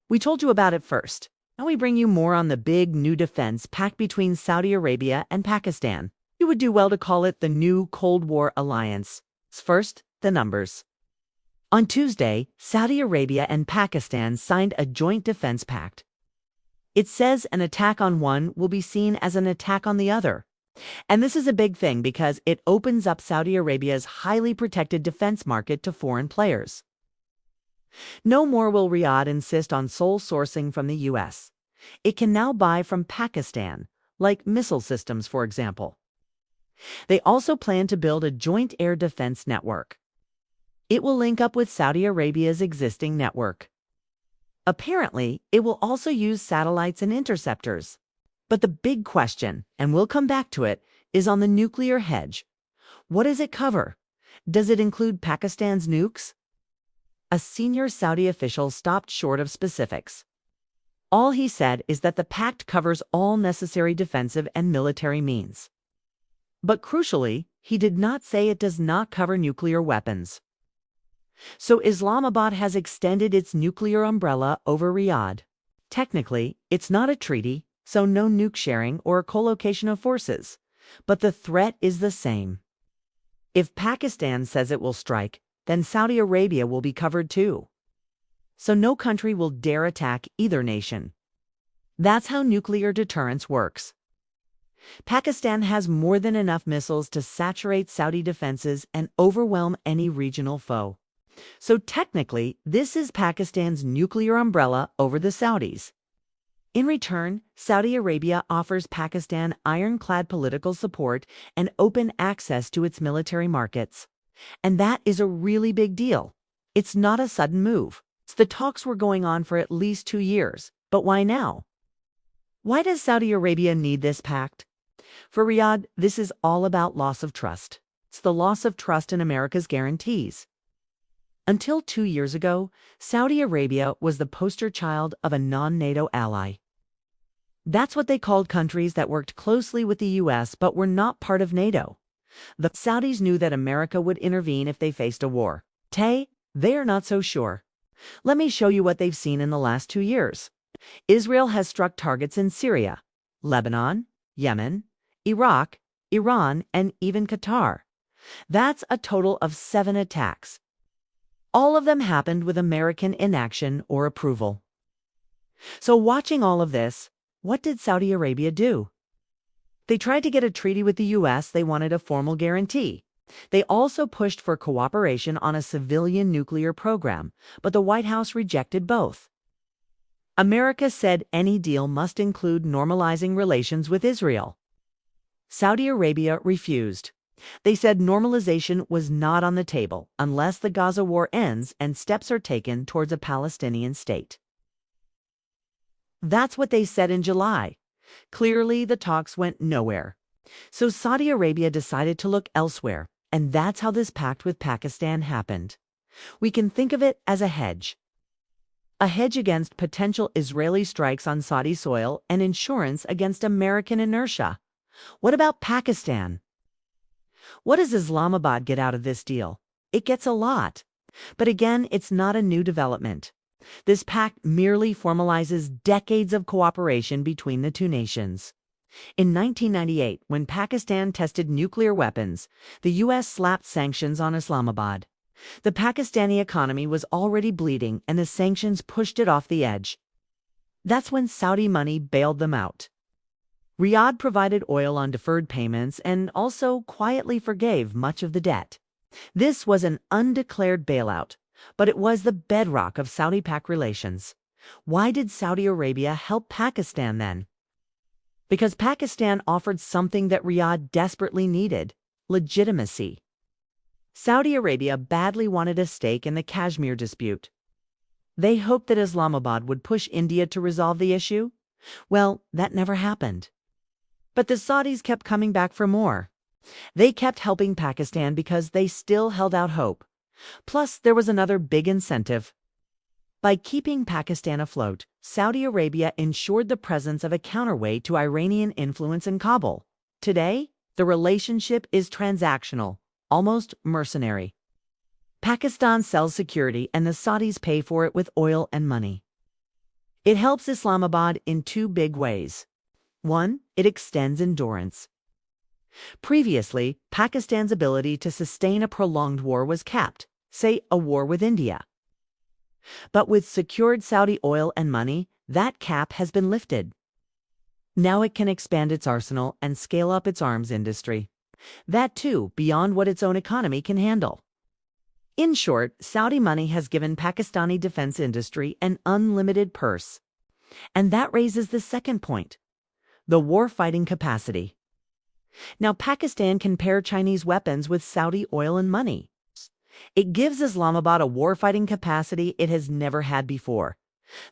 We told you about it first. Now we bring you more on the big new defense pact between Saudi Arabia and Pakistan. You would do well to call it the new Cold War alliance. First, the numbers. On Tuesday, Saudi Arabia and Pakistan signed a joint defense pact. It says an attack on one will be seen as an attack on the other. And this is a big thing because it opens up Saudi Arabia's highly protected defense market to foreign players. No more will Riyadh insist on sole sourcing from the U.S. It can now buy from Pakistan, like missile systems, for example. They also plan to build a joint air defense network. It will link up with Saudi Arabia's existing network. Apparently, it will also use satellites and interceptors. But the big question, and we'll come back to it, is on the nuclear hedge. What does it cover? Does it include Pakistan's nukes? A senior Saudi official stopped short of specifics. All he said is that the pact covers all necessary defensive and military means. But crucially, he did not say it does not cover nuclear weapons. So Islamabad has extended its nuclear umbrella over Riyadh. Technically, it's not a treaty, so no nuke sharing or co-location of forces. But the threat is the same. If Pakistan says it will strike, then Saudi Arabia will be covered too. So no country will dare attack either nation. That's how nuclear deterrence works. Pakistan has more than enough missiles to saturate Saudi defenses and overwhelm any regional foe. So technically, this is Pakistan's nuclear umbrella over the Saudis. In return, Saudi Arabia offers Pakistan ironclad political support and open access to its military markets. And that is a really big deal. It's not a sudden move. The talks were going on for at least 2 years. But why now? Why does Saudi Arabia need this pact? For Riyadh, this is all about loss of trust. It's the loss of trust in America's guarantees. Until 2 years ago, Saudi Arabia was the poster child of a non-NATO ally. That's what they called countries that worked closely with the U.S. but were not part of NATO. The Saudis knew that America would intervene if they faced a war. They're not so sure. Let me show you what they've seen in the last 2 years. Israel has struck targets in Syria, Lebanon, Yemen, Iraq, Iran, and even Qatar. That's a total of 7 attacks. All of them happened with American inaction or approval. So watching all of this, what did Saudi Arabia do? They tried to get a treaty with the U.S. They wanted a formal guarantee. They also pushed for cooperation on a civilian nuclear program, but the White House rejected both. America said any deal must include normalizing relations with Israel. Saudi Arabia refused. They said normalization was not on the table unless the Gaza war ends and steps are taken towards a Palestinian state. That's what they said in July. Clearly, the talks went nowhere. So Saudi Arabia decided to look elsewhere, and that's how this pact with Pakistan happened. We can think of it as a hedge. A hedge against potential Israeli strikes on Saudi soil and insurance against American inertia. What about Pakistan? What does Islamabad get out of this deal? It gets a lot. But again, it's not a new development. This pact merely formalizes decades of cooperation between the two nations. In 1998, when Pakistan tested nuclear weapons, the U.S. slapped sanctions on Islamabad. The Pakistani economy was already bleeding, and the sanctions pushed it off the edge. That's when Saudi money bailed them out. Riyadh provided oil on deferred payments and also quietly forgave much of the debt. This was an undeclared bailout, but it was the bedrock of Saudi-Pac relations. Why did Saudi Arabia help Pakistan then? Because Pakistan offered something that Riyadh desperately needed: legitimacy. Saudi Arabia badly wanted a stake in the Kashmir dispute. They hoped that Islamabad would push India to resolve the issue. Well, that never happened. But the Saudis kept coming back for more. They kept helping Pakistan because they still held out hope. Plus, there was another big incentive. By keeping Pakistan afloat, Saudi Arabia ensured the presence of a counterweight to Iranian influence in Kabul. Today, the relationship is transactional, almost mercenary. Pakistan sells security and the Saudis pay for it with oil and money. It helps Islamabad in two big ways. One, it extends endurance. Previously, Pakistan's ability to sustain a prolonged war was capped, say a war with India. But with secured Saudi oil and money, that cap has been lifted. Now it can expand its arsenal and scale up its arms industry. That too, beyond what its own economy can handle. In short, Saudi money has given Pakistani defense industry an unlimited purse. And that raises the second point, the war-fighting capacity. Now, Pakistan can pair Chinese weapons with Saudi oil and money. It gives Islamabad a war-fighting capacity it has never had before.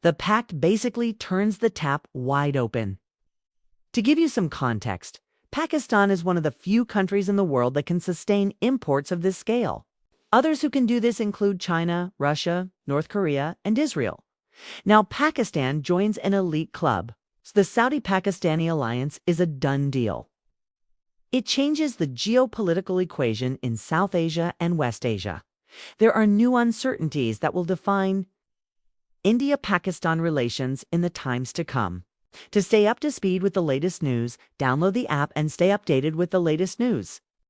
The Pact basically turns the tap wide open. To give you some context, Pakistan is one of the few countries in the world that can sustain imports of this scale. Others who can do this include China, Russia, North Korea, and Israel. Now, Pakistan joins an elite club, so the Saudi-Pakistani alliance is a done deal. It changes the geopolitical equation in South Asia and West Asia. There are new uncertainties that will define India-Pakistan relations in the times to come. To stay up to speed with the latest news, download the app and stay updated with the latest news.